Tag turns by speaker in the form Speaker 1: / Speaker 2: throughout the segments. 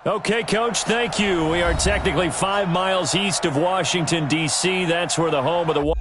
Speaker 1: Okay, Coach, thank you. We are technically 5 miles east of Washington, D.C. That's where the home of the...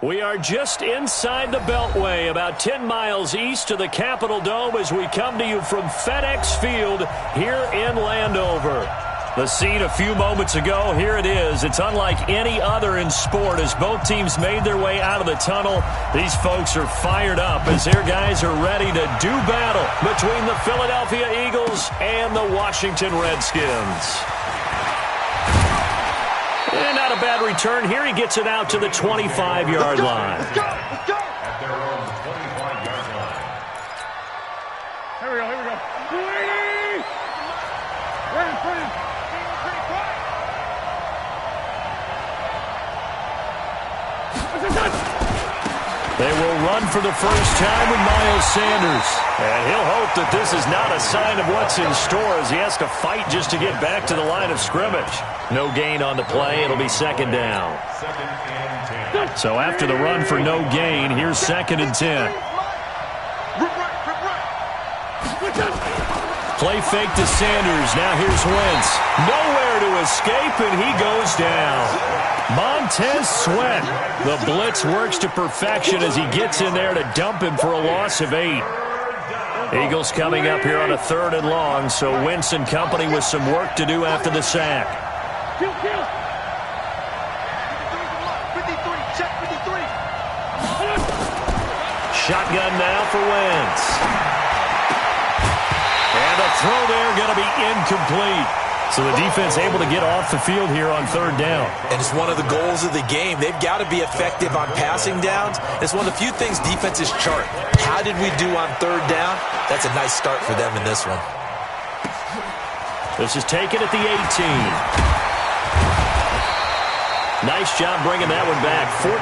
Speaker 1: We are just inside the Beltway, about 10 miles east of the Capitol Dome as we come to you from FedEx Field here in Landover. The scene a few moments ago, here it is. It's unlike any other in sport as both teams made their way out of the tunnel. These folks are fired up as their guys are ready to do battle between the Philadelphia Eagles and the Washington Redskins. And not a bad return here. He gets it out to the 25-yard line.
Speaker 2: Let's go! At their own 25-yard line. Here we go.
Speaker 1: They will run for the first time with Miles Sanders. And he'll hope that this is not a sign of what's in store as he has to fight just to get back to the line of scrimmage. No gain on the play. It'll be second down. So after the run for no gain, here's 2nd and 10. Play fake to Sanders. Now here's Wentz. Nowhere to escape, and he goes down. Montez Sweat. The blitz works to perfection as he gets in there to dump him for a loss of 8. Eagles coming up here on a 3rd and long, so Wentz and company with some work to do after the sack. Shotgun now for Wentz. And the throw there going to be incomplete. So the defense able to get off the field here on 3rd down.
Speaker 3: And it's one of the goals of the game. They've got to be effective on passing downs. It's one of the few things defenses chart. How did we do on 3rd down? That's a nice start for them in this one.
Speaker 1: This is taken at the 18. Nice job bringing that one back. 14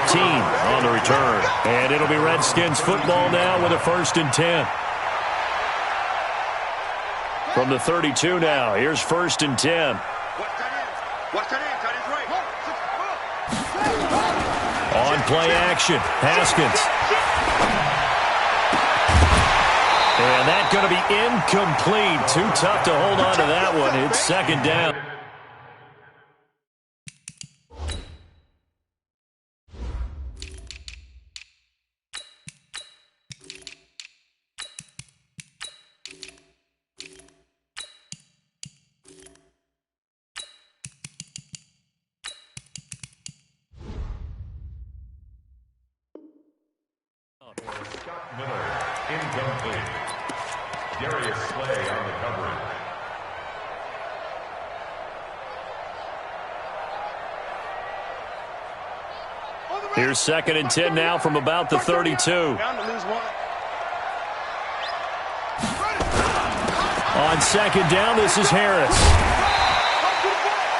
Speaker 1: on the return. And it'll be Redskins football now with a 1st and 10. From the 32 now, here's 1st and 10. On play action, Haskins. And that's going to be incomplete. Too tough to hold on to that one. It's 2nd down. Here's 2nd and 10 now from about the 32. On 2nd down, this is Harris.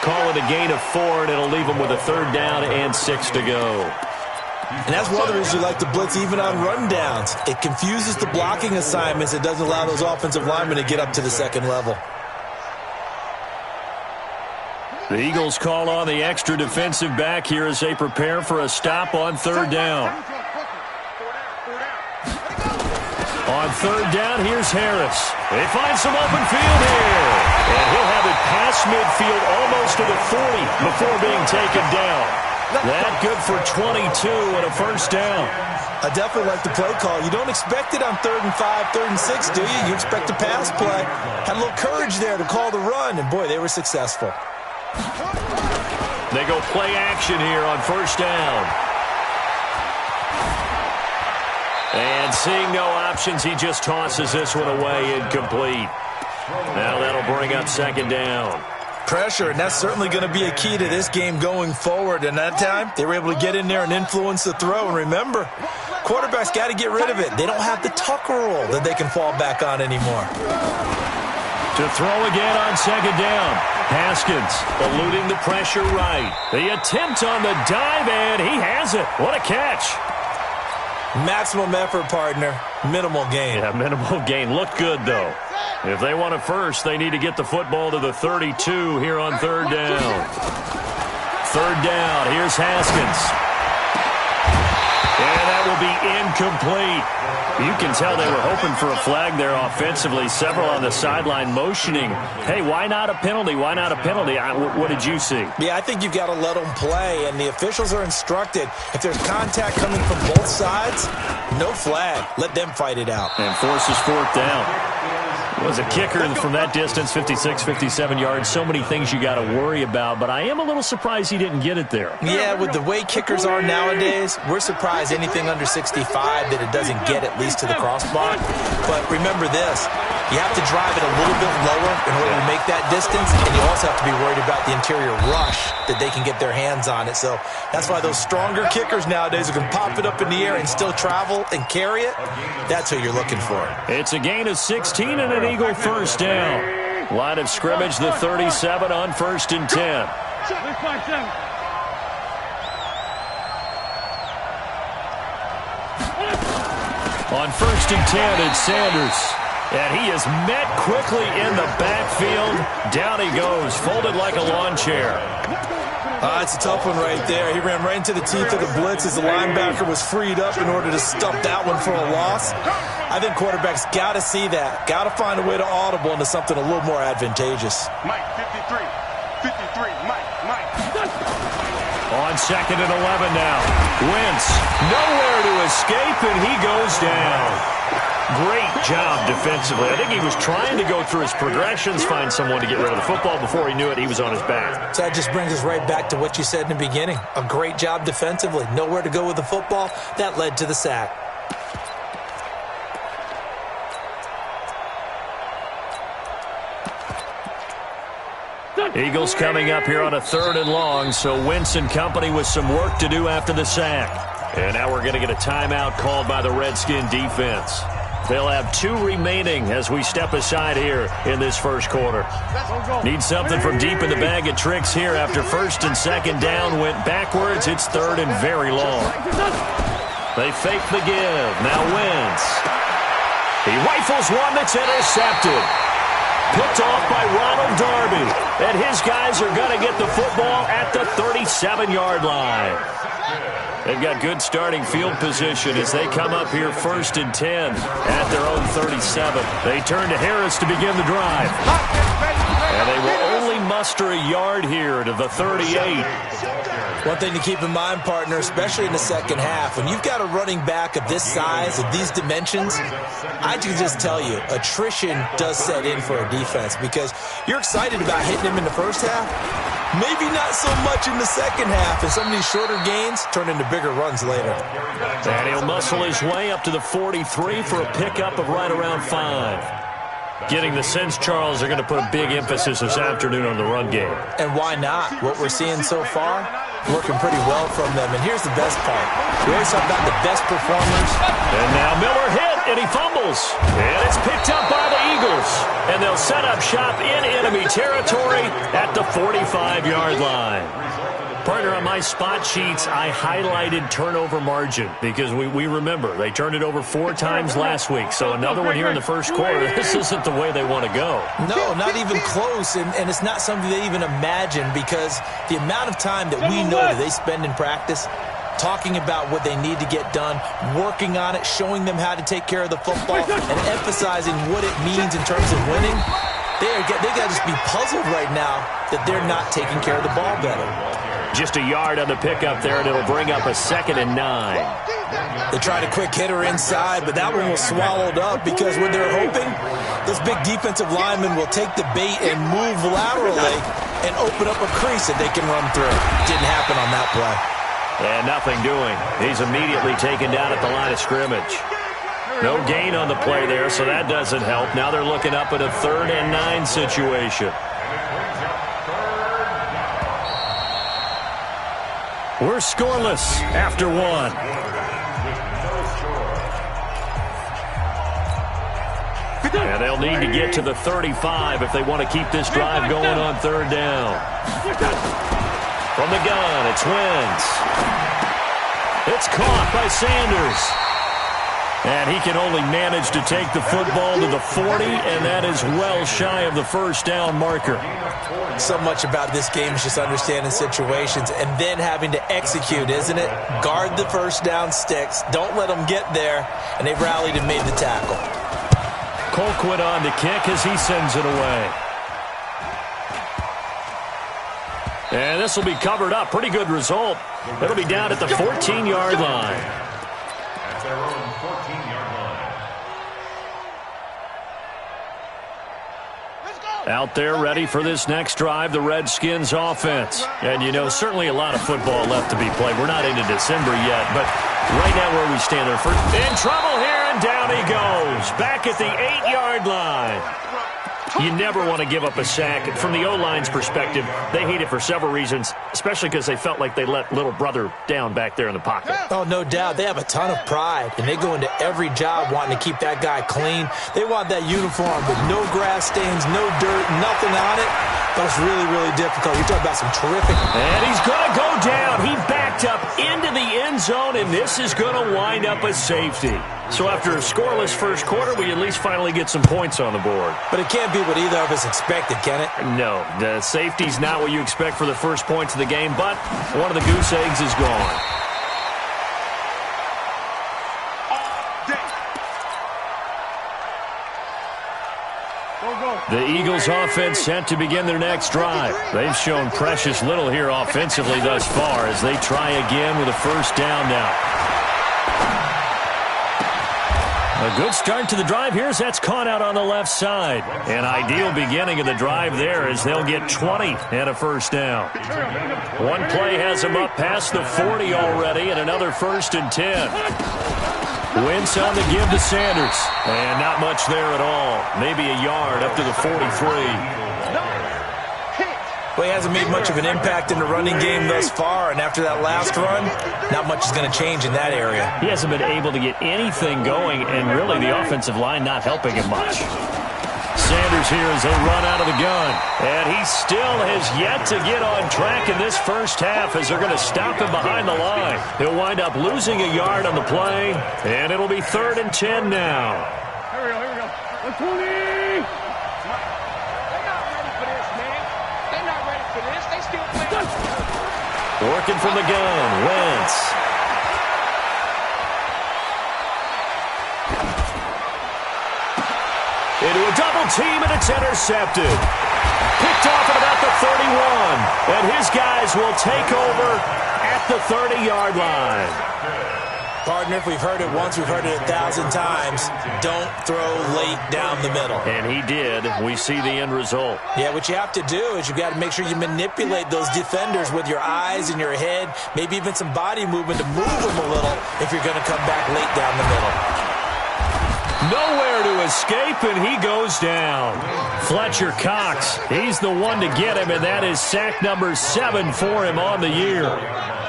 Speaker 1: call it a gain of 4, and it'll leave them with a 3rd down and 6 to go.
Speaker 3: And that's one of the reasons you like to blitz even on rundowns. It confuses the blocking assignments. It doesn't allow those offensive linemen to get up to the second level.
Speaker 1: The Eagles call on the extra defensive back here as they prepare for a stop on 3rd down. On 3rd down, here's Harris. They find some open field here. And he'll have it past midfield almost to the 40 before being taken down. That good for 22 and a 1st down.
Speaker 3: I definitely like the play call. You don't expect it on 3rd and 5, 3rd and 6, do you? You expect a pass play. Had a little courage there to call the run, and boy, they were successful.
Speaker 1: They go play action here on 1st down. And seeing no options, he just tosses this one away, incomplete. Now that'll bring up 2nd down.
Speaker 3: Pressure, and that's certainly going to be a key to this game going forward. And that time, they were able to get in there and influence the throw. And remember, quarterbacks got to get rid of it. They don't have the Tucker rule that they can fall back on anymore.
Speaker 1: To throw again on 2nd down. Haskins eluding the pressure right. The attempt on the dive, and he has it. What a catch.
Speaker 3: Maximum effort, partner. Minimal gain.
Speaker 1: Yeah, minimal gain. Looked good, though. If they want it first, they need to get the football to the 32 here on 3rd down. 3rd down. Here's Haskins. And that will be incomplete. You can tell they were hoping for a flag there offensively. Several on the sideline motioning, hey, why not a penalty? Why not a penalty? What did you see?
Speaker 3: Yeah, I think you've got to let them play, and the officials are instructed. If there's contact coming from both sides, no flag. Let them fight it out.
Speaker 1: And forces 4th down. Was a kicker from that distance, 56, 57 yards. So many things you got to worry about, but I am a little surprised he didn't get it there.
Speaker 3: Yeah, with the way kickers are nowadays, we're surprised anything under 65 that it doesn't get at least to the crossbar. But remember this, you have to drive it a little bit lower in order to make that distance, and you also have to be worried about the interior rush that they can get their hands on it. So that's why those stronger kickers nowadays who can pop it up in the air and still travel and carry it, that's who you're looking for.
Speaker 1: It's a gain of 16 and an Eagle 1st down. Line of scrimmage, the 37 on 1st and 10. On 1st and 10, it's Sanders. And he is met quickly in the backfield. Down he goes, folded like a lawn chair.
Speaker 3: It's a tough one right there. He ran right into the teeth of the blitz as the linebacker was freed up in order to stop that one for a loss. I think quarterbacks got to see that. Got to find a way to audible into something a little more advantageous.
Speaker 2: Mike, 53, Mike.
Speaker 1: On 2nd and 11 now. Wentz, nowhere to escape, and he goes down. Great job defensively. I think he was trying to go through his progressions, find someone to get rid of the football. Before he knew it, he was on his back.
Speaker 3: So that just brings us right back to what you said in the beginning. A great job defensively. Nowhere to go with the football. That led to the sack.
Speaker 1: Eagles coming up here on a 3rd and long, so Wentz and company with some work to do after the sack. And now we're going to get a timeout called by the Redskin defense. They'll have 2 remaining as we step aside here in this 1st quarter. Need something from deep in the bag of tricks here after 1st and 2nd down went backwards. It's 3rd and very long. They fake the give. Now Wentz. He rifles one that's intercepted. Picked off by Ronald Darby. And his guys are going to get the football at the 37-yard line. They've got good starting field position as they come up here 1st and 10 at their own 37. They turn to Harris to begin the drive. And they will only muster a yard here to the 38.
Speaker 3: One thing to keep in mind, partner, especially in the second half, when you've got a running back of this size, of these dimensions, I can just tell you, attrition does set in for a defense because you're excited about hitting him in the first half. Maybe not so much in the second half, and some of these shorter gains turn into bigger runs later.
Speaker 1: And he'll muscle his way up to the 43 for a pickup of right around 5. Getting the sense, Charles, they're going to put a big emphasis this afternoon on the run game.
Speaker 3: And why not? What we're seeing so far, working pretty well from them. And here's the best part. We always talk about the best performers.
Speaker 1: And now Miller hit, and he fumbles. And it's picked up by the Eagles. Eagles, and they'll set up shop in enemy territory at the 45-yard line. Partner, on my spot sheets, I highlighted turnover margin because we remember they turned it over 4 times last week. So another one here in the first quarter. This isn't the way they want to go.
Speaker 3: No, not even close, and it's not something they even imagine because the amount of time that we know that they spend in practice talking about what they need to get done, working on it, showing them how to take care of the football, and emphasizing what it means in terms of winning. They got to just be puzzled right now that they're not taking care of the ball better.
Speaker 1: Just a yard on the pickup there, and it'll bring up a 2nd and 9.
Speaker 3: They tried a quick hitter inside, but that one was swallowed up because what they're hoping, those big defensive linemen will take the bait and move laterally and open up a crease that they can run through. Didn't happen on that play.
Speaker 1: And nothing doing. He's immediately taken down at the line of scrimmage. No gain on the play there, so that doesn't help. Now they're looking up at a 3rd and 9 situation. We're scoreless after 1. And they'll need to get to the 35 if they want to keep this drive going on 3rd down. From the gun, it's Wentz. It's caught by Sanders. And he can only manage to take the football to the 40, and that is well shy of the first down marker.
Speaker 3: So much about this game is just understanding situations and then having to execute, isn't it? Guard the first down sticks. Don't let them get there. And they've rallied and made the tackle.
Speaker 1: Colquitt on the kick as he sends it away. And this will be covered up. Pretty good result. It'll be down at the 14-yard line.
Speaker 2: At their own 14-yard line.
Speaker 1: Out there ready for this next drive, the Redskins offense. And, you know, certainly a lot of football left to be played. We're not into December yet, but right now where we stand there, first in trouble here, and down he goes. Back at the 8-yard line. You never want to give up a sack. From the O-line's perspective, they hate it for several reasons, especially because they felt like they let little brother down back there in the pocket.
Speaker 3: Oh, no doubt. They have a ton of pride, and they go into every job wanting to keep that guy clean. They want that uniform with no grass stains, no dirt, nothing on it. But it's really, really difficult. You're talking about some terrific.
Speaker 1: And he's going to go down. He backed up into the end zone, and this is going to wind up a safety. So after a scoreless first quarter, we at least finally get some points on the board.
Speaker 3: But it can't be what either of us expected, can it?
Speaker 1: No, the safety's not what you expect for the first points of the game, but one of the goose eggs is gone. The Eagles offense set to begin their next drive. They've shown precious little here offensively thus far as they try again with a first down now. A good start to the drive here as that's caught out on the left side. An ideal beginning of the drive there as they'll get 20 and a first down. One play has them up past the 40 already, and another 1st and 10. Wentz on the give to Sanders. And not much there at all. Maybe a yard up to the 43.
Speaker 3: Well, he hasn't made much of an impact in the running game thus far, and after that last run, not much is going to change in that area.
Speaker 1: He hasn't been able to get anything going, and really the offensive line not helping him much. Sanders here as they run out of the gun. And he still has yet to get on track in this first half as they're going to stop him behind the line. He'll wind up losing a yard on the play, and it'll be 3rd and 10 now.
Speaker 4: Here we go. Let's go. They're not ready for this, man. They're not ready for this. They still playing.
Speaker 1: Working from the gun, Wentz. Into a double team, and it's intercepted. Picked off at about the 31. And his guys will take over at the 30-yard line.
Speaker 3: Partner, if we've heard it once, we've heard it 1,000 times. Don't throw late down the middle.
Speaker 1: And he did. We see the end result.
Speaker 3: Yeah, what you have to do is you've got to make sure you manipulate those defenders with your eyes and your head, maybe even some body movement to move them a little if you're going to come back late down the middle.
Speaker 1: Nowhere to escape, and he goes down. Fletcher Cox, he's the one to get him, and that is sack number 7 for him on the year.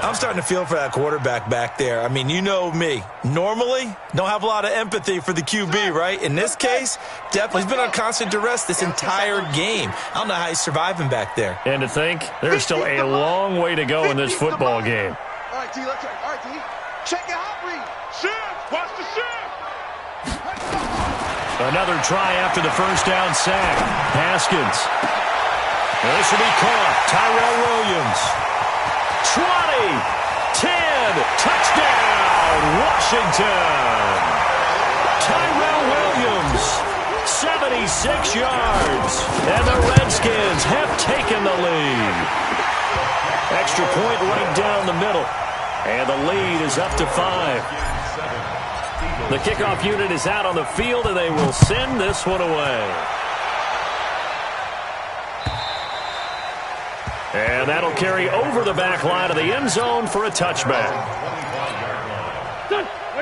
Speaker 3: I'm starting to feel for that quarterback back there. I mean, you know me. Normally, don't have a lot of empathy for the QB, right? In this case, definitely. He's been on constant duress this entire game. I don't know how he's surviving back there.
Speaker 1: And to think, there's still a long way to go in this football game.
Speaker 4: All right, D, let's try. All right, D. Check your hot read. Shift. Watch the shift.
Speaker 1: Another try after the first down sack. Haskins. This will be caught. Tyrell Williams. 20, 10, touchdown, Washington. Tyrell Williams, 76 yards, and the Redskins have taken the lead. Extra point right down the middle, and the lead is up to 5. The kickoff unit is out on the field, and they will send this one away. And that'll carry over the back line of the end zone for a touchback.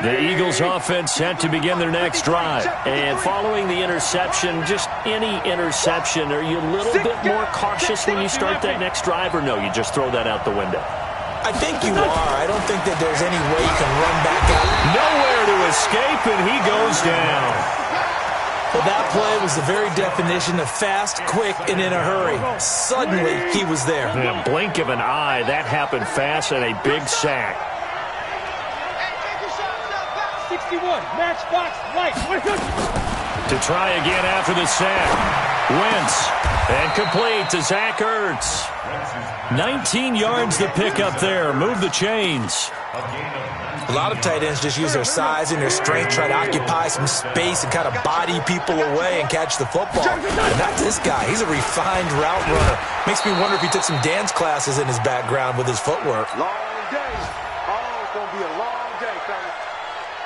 Speaker 1: The Eagles offense set to begin their next drive. And following the interception, just any interception, are you a little bit more cautious when you start that next drive, or no, you just throw that out the window?
Speaker 3: I think you are. I don't think that there's any way you can run back out.
Speaker 1: Nowhere to escape, and he goes down.
Speaker 3: Well, that play was the very definition of fast, quick, and in a hurry. Suddenly, he was there.
Speaker 1: In a blink of an eye, that happened fast, and a big sack.
Speaker 4: 61, matchbox, right.
Speaker 1: To try again after the sack. Wentz, and complete to Zach Ertz. 19 yards to pick up there. Move the chains.
Speaker 3: A lot of tight ends just use their size and their strength, try to occupy some space and kind of body people away and catch the football. But not this guy. He's a refined route runner. Makes me wonder if he took some dance classes in his background with his footwork.
Speaker 4: Long day. Oh, it's going to be a long day, fellas.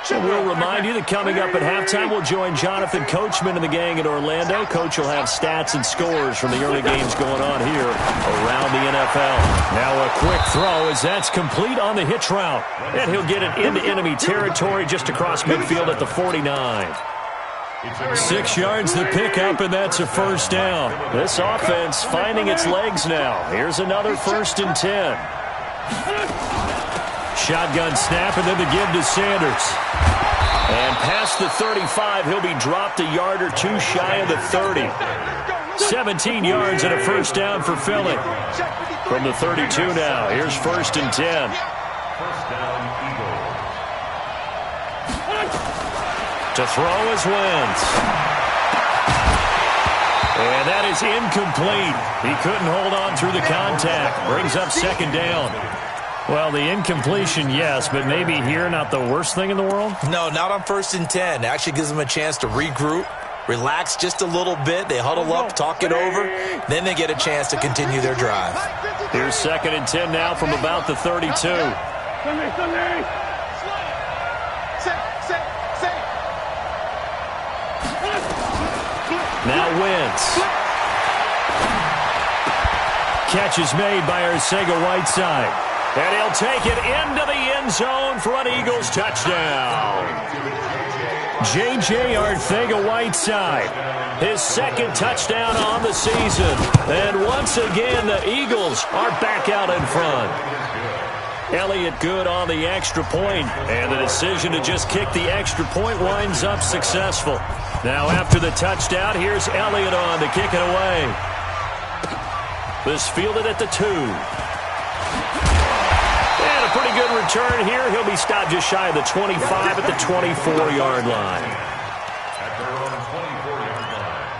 Speaker 1: So we'll remind you that coming up at halftime, we'll join Jonathan Coachman and the gang in Orlando. Coach will have stats and scores from the early games going on here around the NFL. Now a quick throw as that's complete on the hitch route. And he'll get it into enemy territory just across midfield at the 49. 6 yards to pick up, and that's a first down. This offense finding its legs now. Here's another 1st and 10. Shotgun snap, and then the give to Sanders. And past the 35, he'll be dropped a yard or two shy of the 30. 17 yards and a first down for Philly. From the 32 now, here's 1st and 10.
Speaker 2: First down, Eagles.
Speaker 1: To throw is Wentz. And that is incomplete. He couldn't hold on through the contact. Brings up 2nd down. Well, the incompletion, yes, but maybe here not the worst thing in the world?
Speaker 3: No, not on 1st and 10. It actually gives them a chance to regroup, relax just a little bit. They huddle up, talk it over. Then they get a chance to continue their drive.
Speaker 1: Here's 2nd and 10 now from about the 32. Now Wentz. Catch is made by Arcega-Whiteside. And he'll take it into the end zone for an Eagles touchdown. J.J. Arcega-Whiteside, his 2nd touchdown on the season. And once again, the Eagles are back out in front. Elliott good on the extra point, and the decision to just kick the extra point winds up successful. Now after the touchdown, here's Elliott on to kick it away. This fielded at the 2. And a pretty good return here. He'll be stopped just shy of the 25 at the 24-yard line.
Speaker 2: At their own 24-yard line.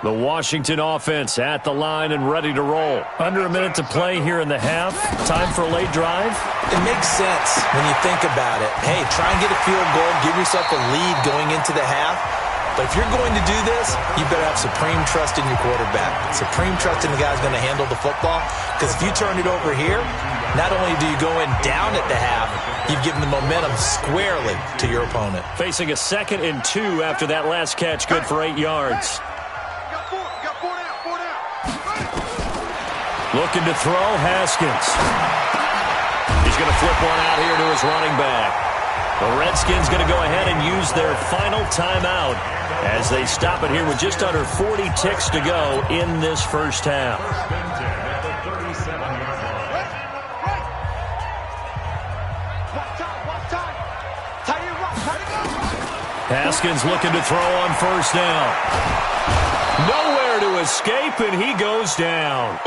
Speaker 1: The Washington offense at the line and ready to roll. Under a minute to play here in the half. Time for a late drive.
Speaker 3: It makes sense when you think about it. Hey, try and get a field goal, give yourself a lead going into the half. But if you're going to do this, you better have supreme trust in your quarterback. Supreme trust in the guy who's going to handle the football. Because if you turn it over here, not only do you go in down at the half, you've given the momentum squarely to your opponent.
Speaker 1: Facing a 2nd and 2 after that last catch, good for 8 yards. Looking to throw, Haskins. He He's going to flip one out here to his running back. The Redskins going to go ahead and use their final timeout as they stop it here with just under 40 ticks to go in this first half. Haskins looking to throw on first down. Nowhere to escape, and he goes down.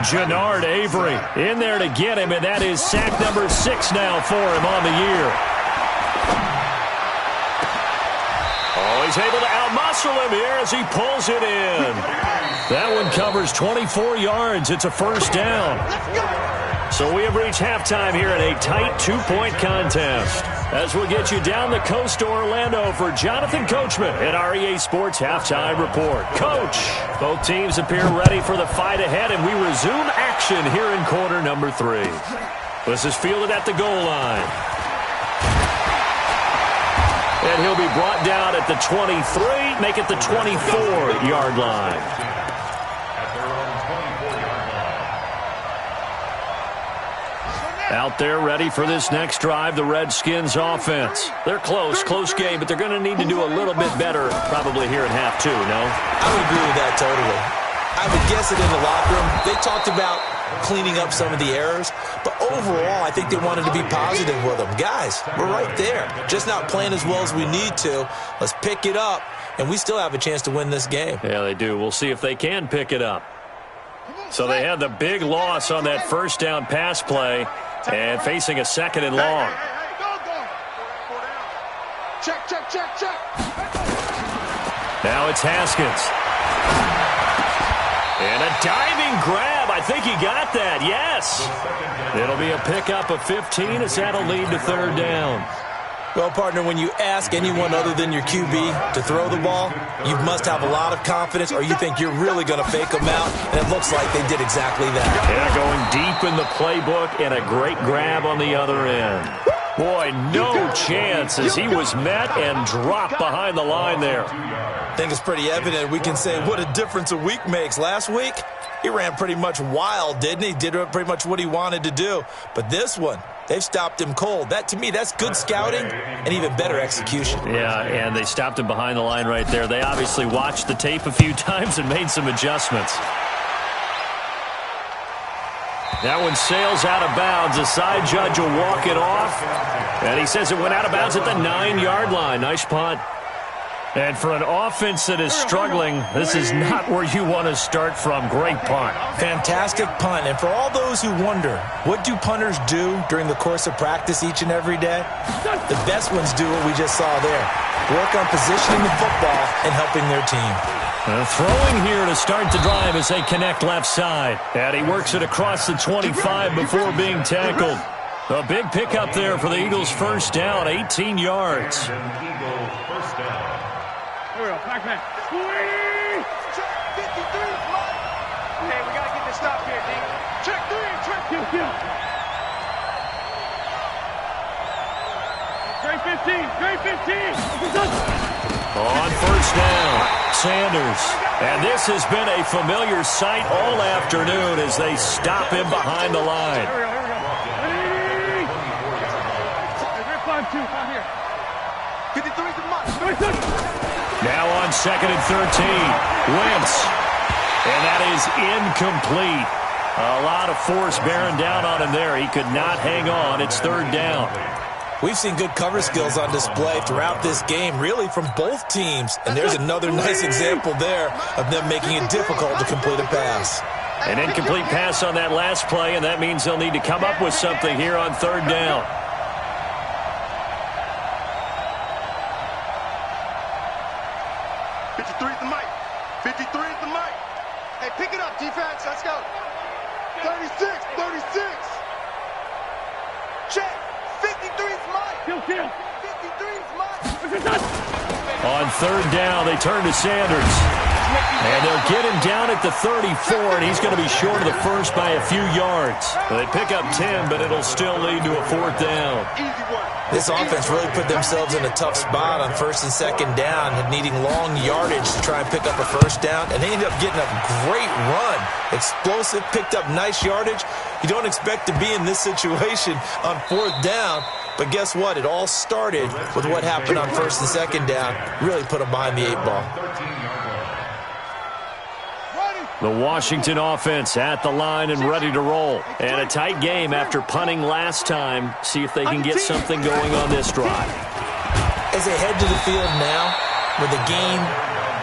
Speaker 1: Jannard Avery in there to get him, and that is sack number 6 now for him on the year. Oh, he's able to outmuscle him here as he pulls it in. That one covers 24 yards. It's a first down. So we have reached halftime here in a tight 2-point contest. As we'll get you down the coast to Orlando for Jonathan Coachman at our EA Sports Halftime Report. Coach, both teams appear ready for the fight ahead, and we resume action here in quarter number 3. This is fielded at the goal line. And he'll be brought down at the 23, make it the 24-yard line. Out there ready for this next drive, the Redskins offense. They're close game, but they're going to need to do a little bit better probably here in half 2, no?
Speaker 3: I would agree with that totally. I would guess it in the locker room. They talked about cleaning up some of the errors, but overall I think they wanted to be positive with them. Guys, we're right there. Just not playing as well as we need to. Let's pick it up, and we still have a chance to win this game.
Speaker 1: Yeah, they do. We'll see if they can pick it up. So they had the big loss on that first down pass play. And facing a second and long.
Speaker 4: Check.
Speaker 1: Now it's Haskins. And a diving grab. I think he got that. Yes. It'll be a pickup of 15 as that'll lead to third down.
Speaker 3: Well, partner, when you ask anyone other than your QB to throw the ball, you must have a lot of confidence or you think you're really going to fake them out, and it looks like they did exactly that.
Speaker 1: Yeah, going deep in the playbook and a great grab on the other end. Boy, no chance as he was met and dropped behind the line there.
Speaker 3: I think it's pretty evident. We can say what a difference a week makes. Last week, he ran pretty much wild, didn't he? Did pretty much what he wanted to do. But this one, they've stopped him cold. That, to me, that's good scouting and even better execution.
Speaker 1: Yeah, and they stopped him behind the line right there. They obviously watched the tape a few times and made some adjustments. That one sails out of bounds. The side judge will walk it off. And he says it went out of bounds at the 9-yard line. Nice punt. And for an offense that is struggling, this is not where you want to start from. Great punt.
Speaker 3: Fantastic punt. And for all those who wonder, what do punters do during the course of practice each and every day? The best ones do what we just saw there. Work on positioning the football and helping their team.
Speaker 1: Throwing here to start the drive as they connect left side. And he works it across the 25 before being tackled. A big pickup there for the Eagles' first down, 18 yards.
Speaker 4: Back. 53. Hey, we got to get this stop here, D. Check 3. Great 15.
Speaker 1: On first down, Sanders. And this has been a familiar sight all afternoon as they stop him behind the line.
Speaker 4: Here we go. 5-2, here. 53 is the mark.
Speaker 1: Now on 2nd and 13, Wentz. And that is incomplete. A lot of force bearing down on him there. He could not hang on. It's third down.
Speaker 3: We've seen good cover skills on display throughout this game, really from both teams. And there's another nice example there of them making it difficult to complete a pass.
Speaker 1: An incomplete pass on that last play, and that means they'll need to come up with something here on third down.
Speaker 4: Let's go. 36. Check. 53 is mine. Kill. 53 is mine.
Speaker 1: On third down, they turn to Sanders. And they'll get him down at the 34, and he's going to be short of the first by a few yards. They pick up 10, but it'll still lead to a 4th down.
Speaker 3: This offense really put themselves in a tough spot on 1st and 2nd down, needing long yardage to try and pick up a 1st down, and they ended up getting a great run. Explosive, picked up nice yardage. You don't expect to be in this situation on 4th down, but guess what? It all started with what happened on 1st and 2nd down. Really put them behind the 8 ball.
Speaker 1: The Washington offense at the line and ready to roll. And a tight game after punting last time. See if they can get something going on this drive.
Speaker 3: As they head to the field now, with the game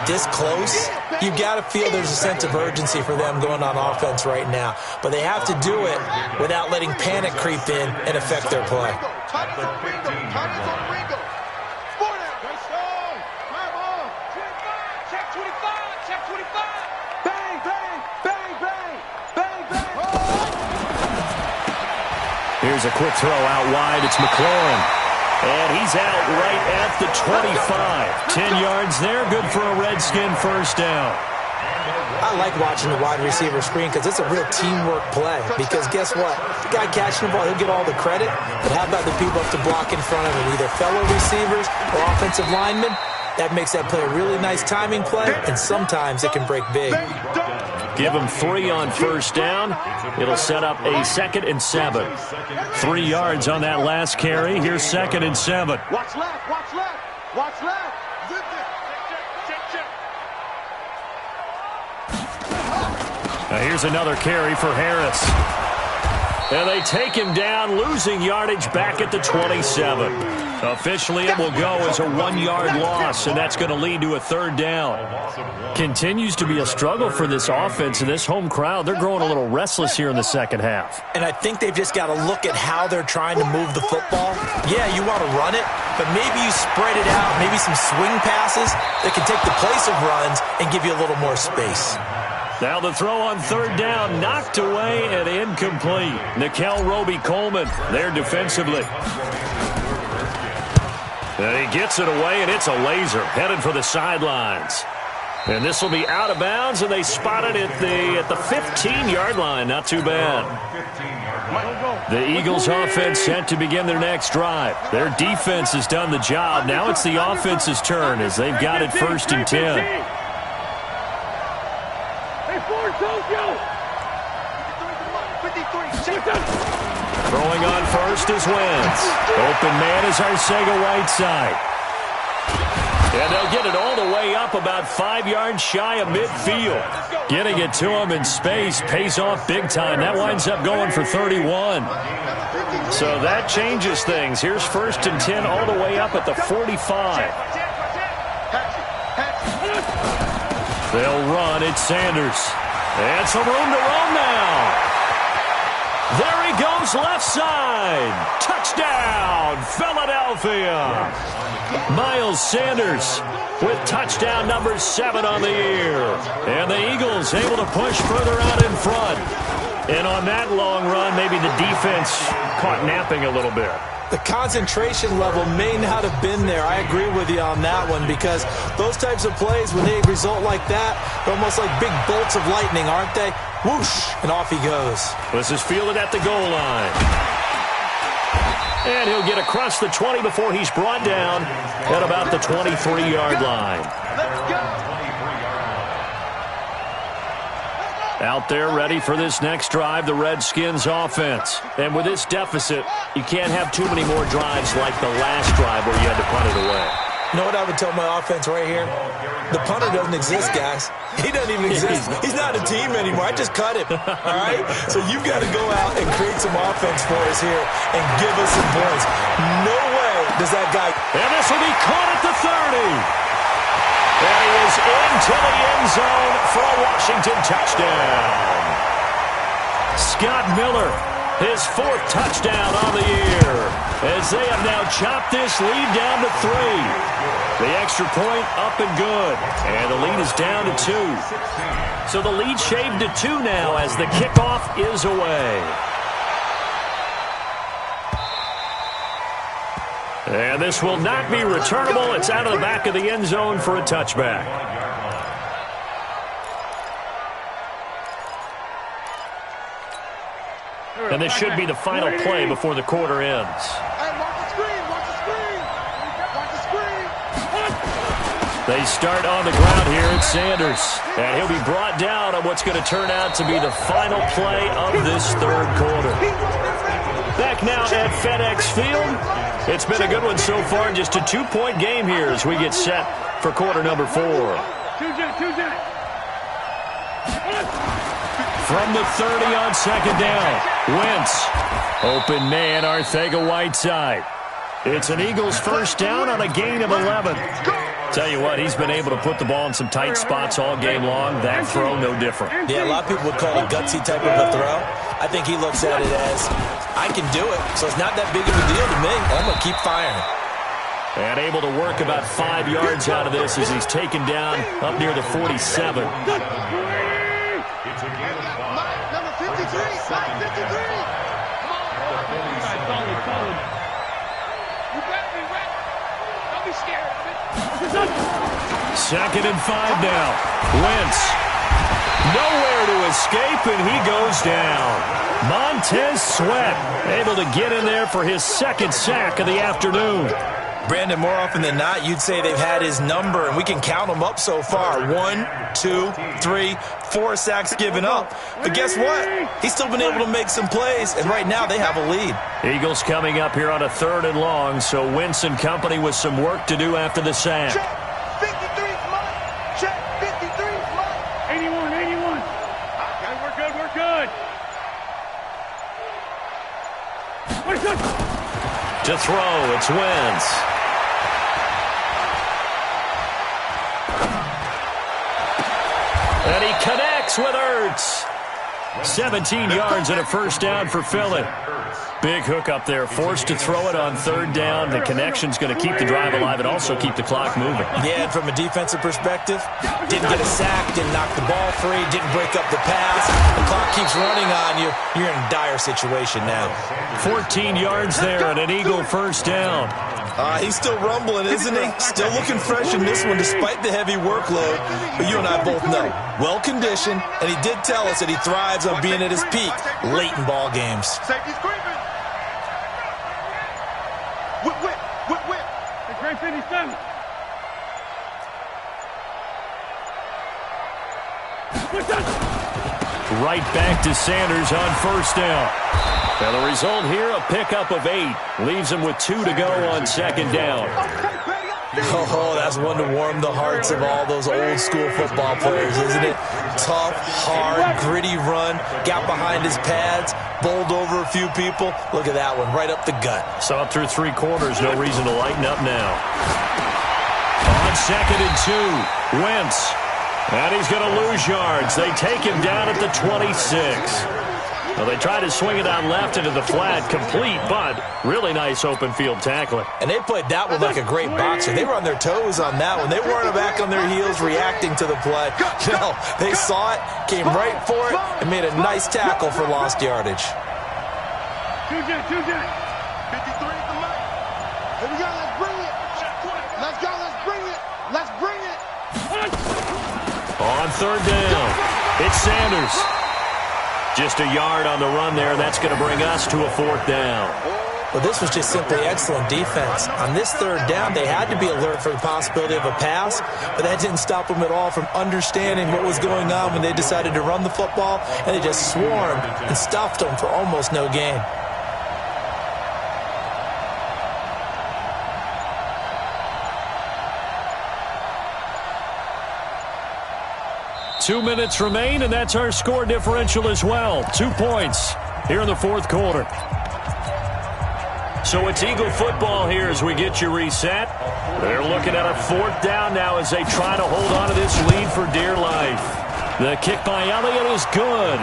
Speaker 3: this close, you've got to feel there's a sense of urgency for them going on offense right now. But they have to do it without letting panic creep in and affect their play.
Speaker 1: Here's a quick throw out wide. It's McLaurin. And he's out right at the 25. 10 yards there. Good for a Redskin 1st down.
Speaker 3: I like watching the wide receiver screen because it's a real teamwork play. Because guess what? The guy catching the ball, he'll get all the credit. But how about the people up to block in front of him? Either fellow receivers or offensive linemen. That makes that play a really nice timing play. And sometimes it can break big.
Speaker 1: Give him 3 on 1st down. It'll set up a 2nd and 7. 3 yards on that last carry. Here's 2nd and 7.
Speaker 4: Watch left, watch left, watch left.
Speaker 1: Now here's another carry for Harris. And they take him down, losing yardage back at the 27. Officially, it will go as a 1-yard loss, and that's going to lead to a 3rd down. Continues to be a struggle for this offense and this home crowd. They're growing a little restless here in the second half.
Speaker 3: And I think they've just got to look at how they're trying to move the football. Yeah, you want to run it, but maybe you spread it out, maybe some swing passes that can take the place of runs and give you a little more space.
Speaker 1: Now the throw on 3rd down, knocked away and incomplete. Nickel Roby-Coleman there defensively. And he gets it away, and it's a laser headed for the sidelines. And this will be out of bounds, and they spot it at the 15-yard line. Not too bad. The Eagles offense set to begin their next drive. Their defense has done the job. Now it's the offense's turn as they've got it 1st and 10. Throwing on 1st is Wentz. Open man is Arcega-Whiteside. And they'll get it all the way up about 5 yards shy of midfield. Getting it to him in space pays off big time. That winds up going for 31. So that changes things. Here's 1st and 10 all the way up at the 45. They'll run. It's Sanders. And some room to roam now. There he goes left side. Touchdown, Philadelphia. Miles Sanders with touchdown number 7 on the year. And the Eagles able to push further out in front. And on that long run, maybe the defense caught napping a little bit.
Speaker 3: The concentration level may not have been there. I agree with you on that one because those types of plays, when they result like that, they're almost like big bolts of lightning, aren't they? Whoosh, and off he goes.
Speaker 1: This is fielded at the goal line. And he'll get across the 20 before he's brought down at about the 23-yard line. Out there ready for this next drive, the Redskins offense. And with this deficit, you can't have too many more drives like the last drive where you had to punt it away.
Speaker 3: You know what I would tell my offense right here? The punter doesn't exist, guys. He doesn't even exist. He's not a team anymore. I just cut him, all right? So you've got to go out and create some offense for us here and give us some points. No way does that guy.
Speaker 1: And this will be caught at the 30. And he is into the end zone for a Washington touchdown. Scott Miller, his 4th touchdown on the year, as they have now chopped this lead down to 3. The extra point up and good, and the lead is down to 2. So the lead shaved to 2 now as the kickoff is away. And this will not be returnable. It's out of the back of the end zone for a touchback. And this should be the final play before the quarter ends.
Speaker 4: Hey, watch the screen, watch the screen. Watch the screen.
Speaker 1: They start on the ground here at Sanders. And he'll be brought down on what's going to turn out to be the final play of this third quarter. Back now at FedEx Field. It's been a good one so far. Just a 2-point game here as we get set for quarter number 4. From the 30 on second down. Wentz. Open man, Arcega-Whiteside. It's an Eagles first down on a gain of 11. Tell you what, he's been able to put the ball in some tight spots all game long. That throw, no different.
Speaker 3: Yeah, a lot of people would call it a gutsy type of a throw. I think he looks at it as, I can do it, so it's not that big of a deal to me. I'm going to keep firing.
Speaker 1: And able to work about 5 yards out of this as he's taken down up near the 47.
Speaker 2: It's a gain of 5.
Speaker 4: Number 53, 53. Don't be scared of it.
Speaker 1: Second and 5 now. Wentz. Nowhere to escape, and he goes down. Montez Sweat able to get in there for his second sack of the afternoon.
Speaker 3: Brandon, more often than not, you'd say they've had his number, and we can count them up so far. 1, 2, 3, 4 sacks given up. But guess what? He's still been able to make some plays, and right now they have a lead.
Speaker 1: Eagles coming up here on a 3rd and long, so Wentz and company with some work to do after the sack.
Speaker 4: Check. 53's mine. Check. 53's mine. 81. Okay, we're good.
Speaker 1: To throw, it's Wentz. And he connects with Ertz. 17 yards and a first down for Philly. Big hook up there, forced to throw it on 3rd down. The connection's going to keep the drive alive and also keep the clock moving.
Speaker 3: Yeah, and from a defensive perspective, didn't get a sack, didn't knock the ball free, didn't break up the pass. The clock keeps running on you. You're in a dire situation now.
Speaker 1: 14 yards there and an Eagle first down.
Speaker 3: He's still rumbling, isn't he? Still looking fresh in this one despite the heavy workload. But you and I both know, well-conditioned, and he did tell us that he thrives on being at his peak late in ball games.
Speaker 4: Safety's creeping. Whip. It's Ray 57.
Speaker 1: Right back to Sanders on first down. And the result here, a pickup of 8. Leaves him with 2 to go on second down.
Speaker 3: Oh, that's one to warm the hearts of all those old school football players, isn't it? Tough, hard, gritty run. Got behind his pads, bowled over a few people. Look at that one, right up the gut.
Speaker 1: Saw it through 3 quarters, no reason to lighten up now. On second and 2, Wentz. And he's going to lose yards. They take him down at the 26. Well, they try to swing it out left into the flat, complete, but really nice open field tackling.
Speaker 3: And they played that one like a great boxer. They were on their toes on that one. They weren't back on their heels reacting to the play. No, they saw it, came right for it, and made a nice tackle for lost yardage.
Speaker 4: 2 jet. 53 is the mic. Here we go, let's bring it. Let's go, let's bring it.
Speaker 1: On third down, it's Sanders. Just a yard on the run there. That's going to bring us to a 4th down.
Speaker 3: Well, this was just simply excellent defense. On this 3rd down, they had to be alert for the possibility of a pass, but that didn't stop them at all from understanding what was going on when they decided to run the football, and they just swarmed and stuffed them for almost no gain.
Speaker 1: Two minutes remain, and that's our score differential as well. 2 points here in the 4th quarter. So it's Eagle football here as we get you reset. They're looking at a 4th down now as they try to hold on to this lead for dear life. The kick by Elliott is good,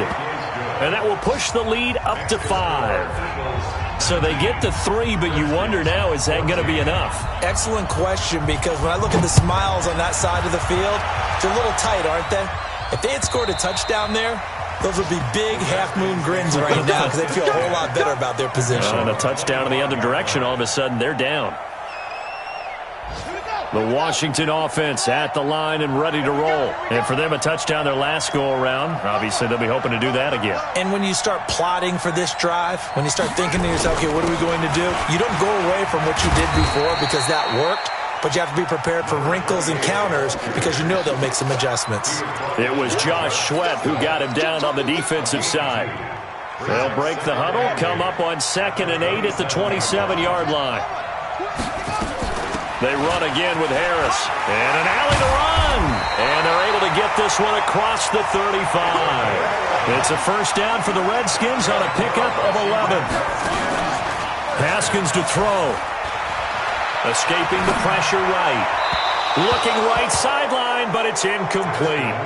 Speaker 1: and that will push the lead up to 5. So they get to 3, but you wonder now, is that going to be enough?
Speaker 3: Excellent question, because when I look at the smiles on that side of the field, they're a little tight, aren't they? If they had scored a touchdown there, those would be big half-moon grins right now because they'd feel a whole lot better about their position.
Speaker 1: And a touchdown in the other direction, all of a sudden they're down.
Speaker 4: Here we go.
Speaker 1: The Washington offense at the line and ready to roll. And for them, a touchdown their last go-around. Obviously, they'll be hoping to do that again.
Speaker 3: And when you start plotting for this drive, when you start thinking to yourself, okay, what are we going to do? You don't go away from what you did before because that worked, but you have to be prepared for wrinkles and counters because you know they'll make some adjustments.
Speaker 1: It was Josh Sweat who got him down on the defensive side. They'll break the huddle, come up on 2nd and 8 at the 27-yard line. They run again with Harris. And an alley to run. And they're able to get this one across the 35. It's a first down for the Redskins on a pickup of 11. Haskins to throw. Escaping the pressure right. Looking right sideline, but it's incomplete.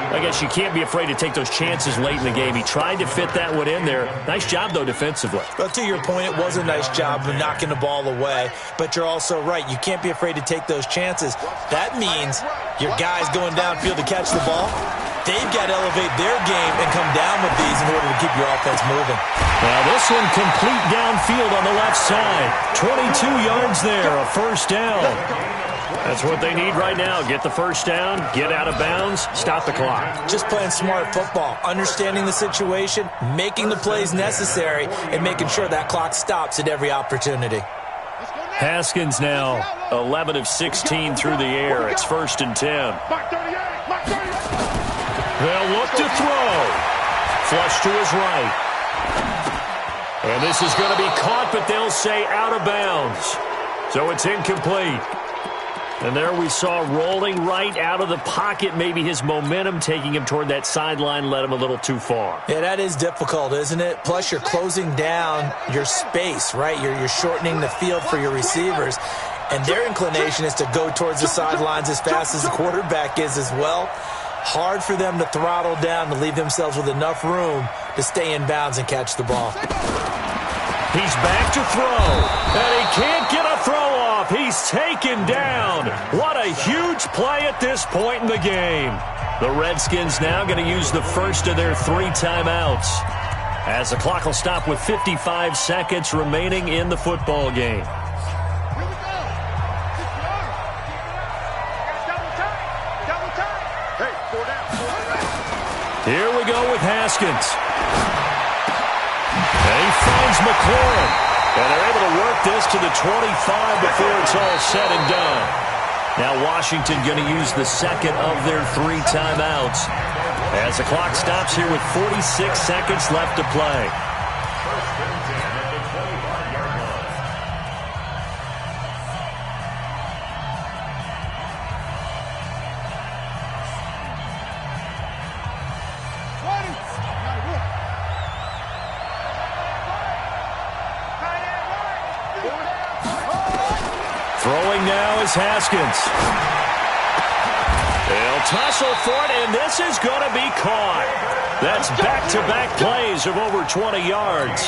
Speaker 1: I guess you can't be afraid to take those chances late in the game. He tried to fit that one in there. Nice job, though, defensively.
Speaker 3: Well, to your point, it was a nice job of knocking the ball away. But you're also right. You can't be afraid to take those chances. That means your guys going downfield to catch the ball, they've got to elevate their game and come down with these in order to keep your offense moving.
Speaker 1: Now this one complete downfield on the left side. 22 yards there, a first down. That's what they need right now. Get the first down, get out of bounds, stop the clock.
Speaker 3: Just playing smart football, understanding the situation, making the plays necessary, and making sure that clock stops at every opportunity.
Speaker 1: Haskins now 11 of 16 through the air. It's 1st and 10. They'll look to throw. Flush to his right. And this is going to be caught, but they'll say out of bounds. So it's incomplete. And there we saw rolling right out of the pocket. Maybe his momentum taking him toward that sideline led him a little too far.
Speaker 3: Yeah, that is difficult, isn't it? Plus, you're closing down your space, right? You're shortening the field for your receivers. And their inclination is to go towards the sidelines as fast as the quarterback is as well. Hard for them to throttle down to leave themselves with enough room to stay in bounds and catch the ball.
Speaker 1: He's back to throw, and he can't get a throw off. He's taken down. What a huge play at this point in the game. The Redskins now going to use the first of their 3 timeouts, as the clock will stop with 55 seconds remaining in the football game. Here we go with Haskins. And he finds McLaurin. And they're able to work this to the 25 before it's all said and done. Now Washington going to use the second of their 3 timeouts, as the clock stops here with 46 seconds left to play. Throwing now is Haskins. They'll tussle for it, and this is going to be caught. That's back-to-back plays of over 20 yards.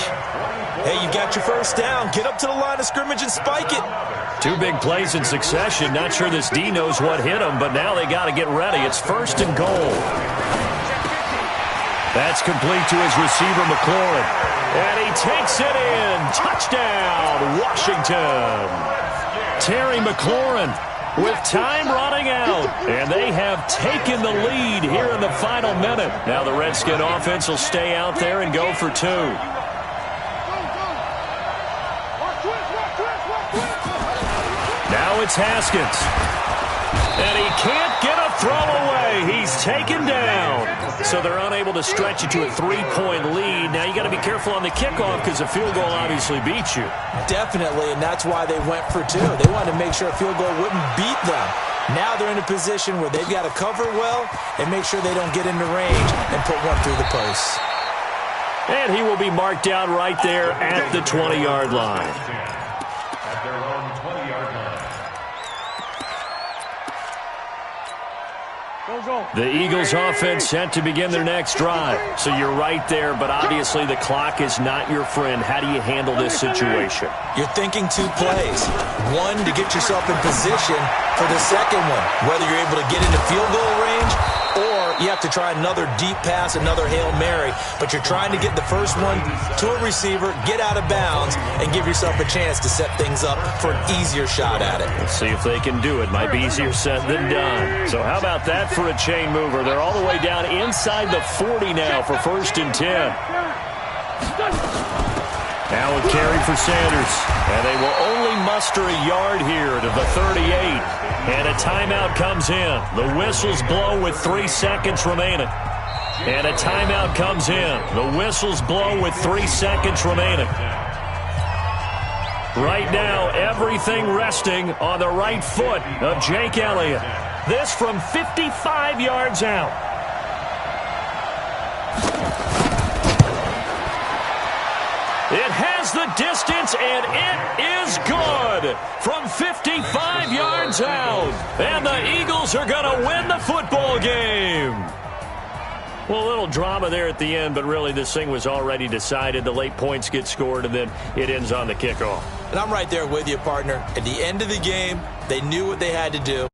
Speaker 3: Hey, you got your first down. Get up to the line of scrimmage and spike it.
Speaker 1: 2 big plays in succession. Not sure this D knows what hit him, but now they got to get ready. It's 1st and goal. That's complete to his receiver, McLaurin. And he takes it in. Touchdown, Washington. Terry McLaurin with time running out. And they have taken the lead here in the final minute. Now the Redskin offense will stay out there and go for 2. Now it's Haskins. And he can't get a throw away. He's taken down. So they're unable to stretch it to a 3-point lead. Now you got to be careful on the kickoff because a field goal obviously beats you.
Speaker 3: Definitely, and that's why they went for 2. They wanted to make sure a field goal wouldn't beat them. Now they're in a position where they've got to cover well and make sure they don't get into range and put one through the posts.
Speaker 1: And he will be marked down right there at the 20-yard line.
Speaker 2: At their own 20-yard line.
Speaker 1: The Eagles offense set to begin their next drive. So you're right there, but obviously the clock is not your friend. How do you handle this situation?
Speaker 3: You're thinking 2 plays. 1, to get yourself in position for the second one, whether you're able to get into field goal range or you have to try another deep pass, another Hail Mary, but you're trying to get the first one to a receiver, get out of bounds, and give yourself a chance to set things up for an easier shot at it.
Speaker 1: Let's see if they can do it. Might be easier said than done. So how about that for a chain mover? They're all the way down inside the 40 now for 1st and 10. Now a carry for Sanders. And they will only muster a yard here to the 38. And a timeout comes in. The whistles blow with 3 seconds remaining. And a timeout comes in. The whistles blow with 3 seconds remaining. Right now, everything resting on the right foot of Jake Elliott. This from 55 yards out. It has the distance, and it is good from 55 yards out. And the Eagles are going to win the football game. Well, a little drama there at the end, but really this thing was already decided. The late points get scored, and then it ends on the kickoff.
Speaker 3: And I'm right there with you, partner. At the end of the game, they knew what they had to do.